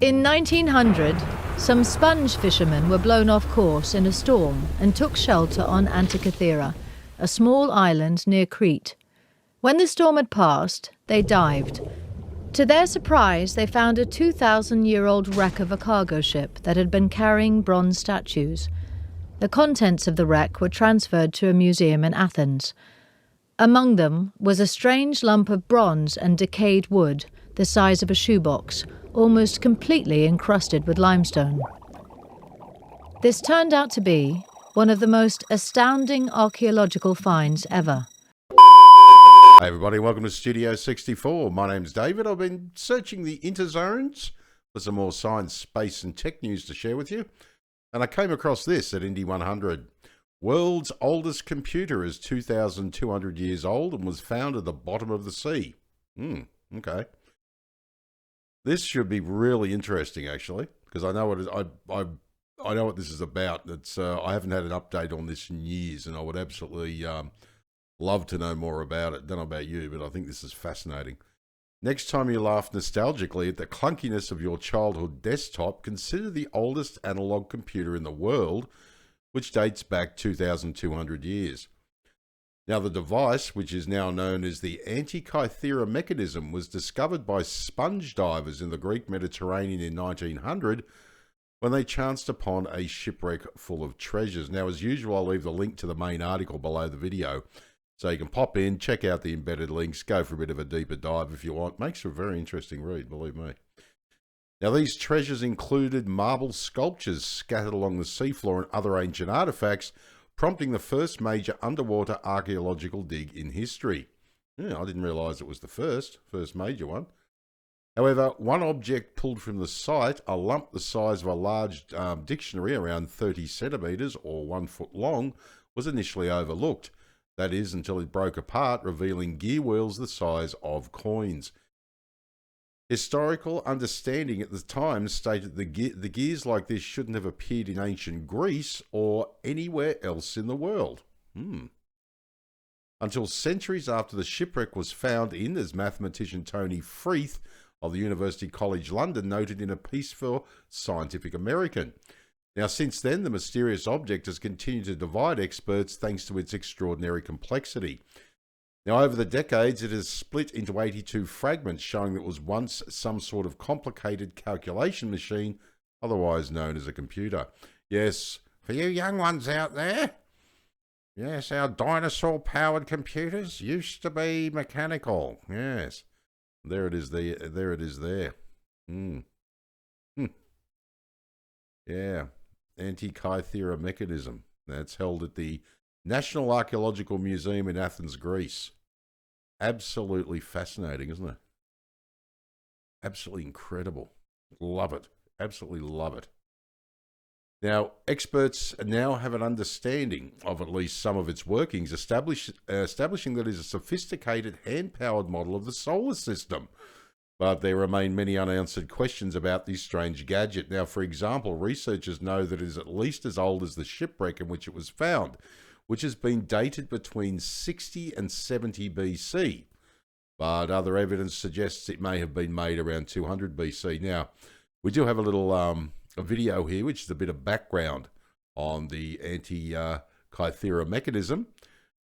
In 1900, some sponge fishermen were blown off course in a storm and took shelter on Antikythera, a small island near Crete. When the storm had passed, they dived. To their surprise, they found a 2,000-year-old wreck of a cargo ship that had been carrying bronze statues. The contents of the wreck were transferred to a museum in Athens. Among them was a strange lump of bronze and decayed wood, the size of a shoebox, almost completely encrusted with limestone. This turned out to be one of the most astounding archaeological finds ever. Hey everybody, welcome to Studio 64. My name's David. I've been searching the interzones for some more science, space and tech news to share with you. And I came across this at Indy 100. World's oldest computer is 2,200 years old and was found at the bottom of the sea. Okay. This should be really interesting, actually, because I know I know what this is about. It's I haven't had an update on this in years, and I would absolutely love to know more about it. Don't know about you, but I think this is fascinating. Next time you laugh nostalgically at the clunkiness of your childhood desktop, consider the oldest analog computer in the world, which dates back 2,200 years. Now, the device, which is now known as the Antikythera mechanism, was discovered by sponge divers in the Greek Mediterranean in 1900 when they chanced upon a shipwreck full of treasures. Now, as usual, I'll leave the link to the main article below the video, so you can pop in, check out the embedded links, go for a bit of a deeper dive if you want. Makes for a very interesting read, believe me. Now, these treasures included marble sculptures scattered along the seafloor and other ancient artifacts, prompting the first major underwater archaeological dig in history. Yeah, I didn't realise it was the first major one. However, one object pulled from the site, a lump the size of a large dictionary, around 30 centimetres or 1 foot long, was initially overlooked. That is, until it broke apart, revealing gear wheels the size of coins. Historical understanding at the time stated the gears like this shouldn't have appeared in ancient Greece or anywhere else in the world. Until centuries after the shipwreck was found in, as mathematician Tony Freeth of the University College London noted in a piece for Scientific American. Now, since then, the mysterious object has continued to divide experts thanks to its extraordinary complexity. Now, over the decades, it has split into 82 fragments, showing that it was once some sort of complicated calculation machine, otherwise known as a computer. Yes, for you young ones out there, yes, our dinosaur-powered computers used to be mechanical. Yes, there it is. There it is. There. Yeah, Antikythera mechanism. That's held at the National Archaeological Museum in Athens, Greece. Absolutely fascinating, isn't it? Absolutely incredible. Love it. Absolutely love it. Now, experts now have an understanding of at least some of its workings, establishing that it is a sophisticated hand-powered model of the solar system. But there remain many unanswered questions about this strange gadget. Now, for example, researchers know that it is at least as old as the shipwreck in which it was found, which has been dated between 60 and 70 BC. But other evidence suggests it may have been made around 200 BC. Now, we do have a little a video here, which is a bit of background on the Antikythera mechanism,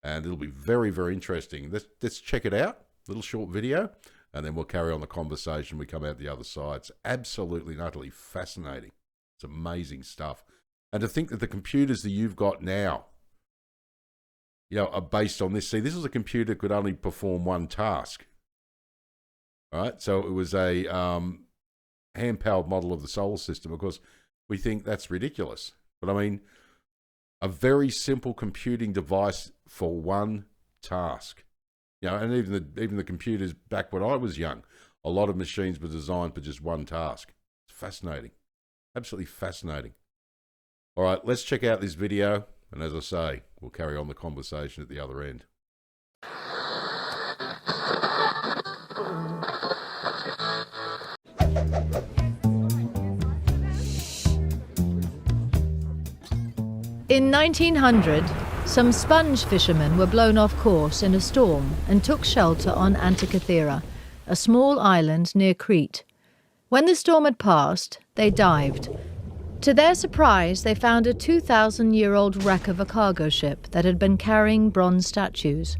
and it'll be very, very interesting. Let's check it out, little short video, and then we'll carry on the conversation. We come out the other side. It's absolutely and utterly fascinating. It's amazing stuff. And to think that the computers that you've got now, are based on this. See, this was a computer that could only perform one task. All right, so it was a hand-powered model of the solar system. Of course, we think that's ridiculous. But I mean, a very simple computing device for one task. And even the computers back when I was young, a lot of machines were designed for just one task. It's fascinating. Absolutely fascinating. All right, let's check out this video. And as I say, we'll carry on the conversation at the other end. In 1900, some sponge fishermen were blown off course in a storm and took shelter on Antikythera, a small island near Crete. When the storm had passed, they dived. To their surprise, they found a 2,000-year-old wreck of a cargo ship that had been carrying bronze statues.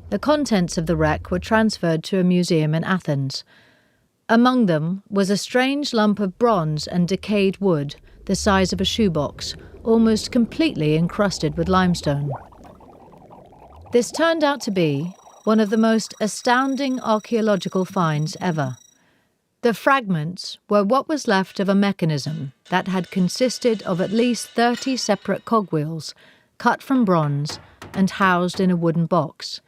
The contents of the wreck were transferred to a museum in Athens. Among them was a strange lump of bronze and decayed wood, the size of a shoebox, almost completely encrusted with limestone. This turned out to be one of the most astounding archaeological finds ever. The fragments were what was left of a mechanism that had consisted of at least 30 separate cogwheels, cut from bronze and housed in a wooden box.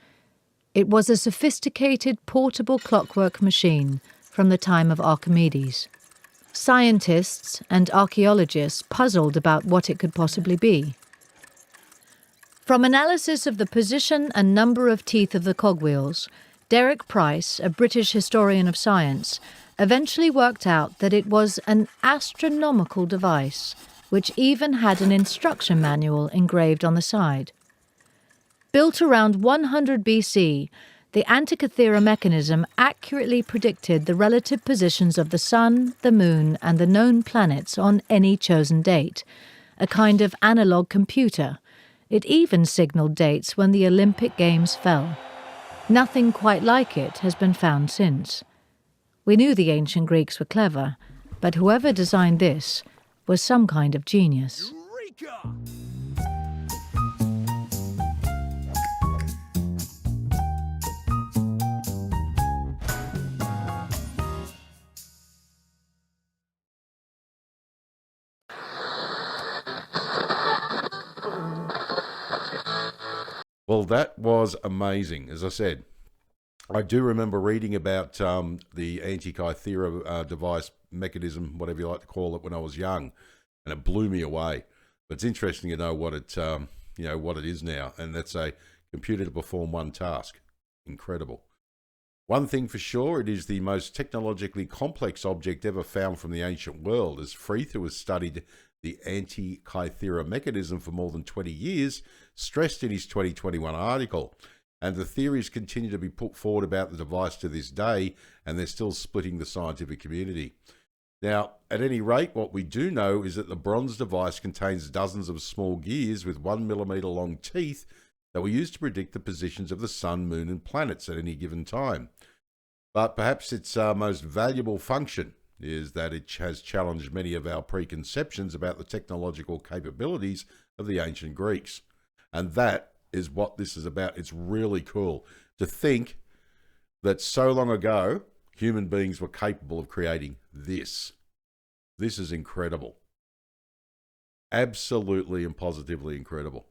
It was a sophisticated portable clockwork machine from the time of Archimedes. Scientists and archaeologists puzzled about what it could possibly be. From analysis of the position and number of teeth of the cogwheels, Derek Price, a British historian of science, eventually worked out that it was an astronomical device, which even had an instruction manual engraved on the side. Built around 100 BC, the Antikythera mechanism accurately predicted the relative positions of the Sun, the Moon, and the known planets on any chosen date, a kind of analog computer. It even signalled dates when the Olympic Games fell. Nothing quite like it has been found since. We knew the ancient Greeks were clever, but whoever designed this was some kind of genius. Eureka! Well, that was amazing. As I said, I do remember reading about the Antikythera device mechanism, whatever you like to call it, when I was young, and it blew me away. But it's interesting to know what it, what it is now, and that's a computer to perform one task. Incredible. One thing for sure, it is the most technologically complex object ever found from the ancient world, as Freeth, who has studied the Antikythera mechanism for more than 20 years, stressed in his 2021 article. And the theories continue to be put forward about the device to this day, and they're still splitting the scientific community. Now, at any rate, what we do know is that the bronze device contains dozens of small gears with 1 millimeter long teeth that were used to predict the positions of the sun, moon, and planets at any given time. But perhaps its most valuable function is that it has challenged many of our preconceptions about the technological capabilities of the ancient Greeks. And that is what this is about. It's really cool to think that so long ago, human beings were capable of creating this. This is incredible. Absolutely and positively incredible.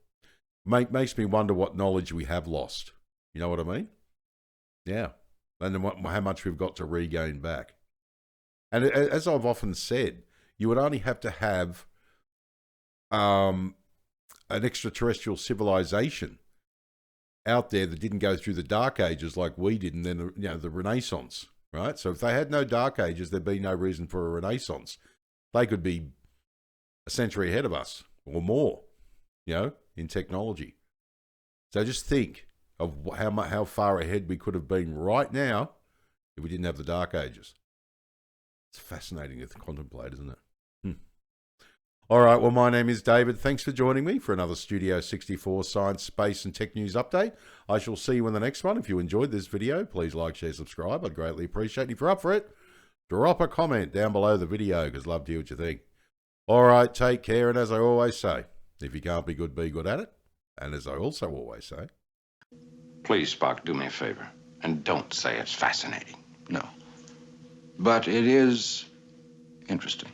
Makes me wonder what knowledge we have lost. You know what I mean? Yeah. And then how much we've got to regain back. And as I've often said, you would only have to have an extraterrestrial civilization out there that didn't go through the Dark Ages like we did, and then the Renaissance, right? So if they had no Dark Ages, there'd be no reason for a Renaissance. They could be a century ahead of us or more, in technology. So just think of how far ahead we could have been right now if we didn't have the Dark Ages. It's fascinating to contemplate, isn't it? All right, well, my name is David. Thanks for joining me for another Studio 64 Science, Space and Tech News update. I shall see you in the next one. If you enjoyed this video, please like, share, subscribe. I'd greatly appreciate it. If you're up for it, drop a comment down below the video, because I'd love to hear what you think. All right, take care, and as I always say, if you can't be good at it. And as I also always say... Please, Spock, do me a favor, and don't say it's fascinating. No. But it is interesting.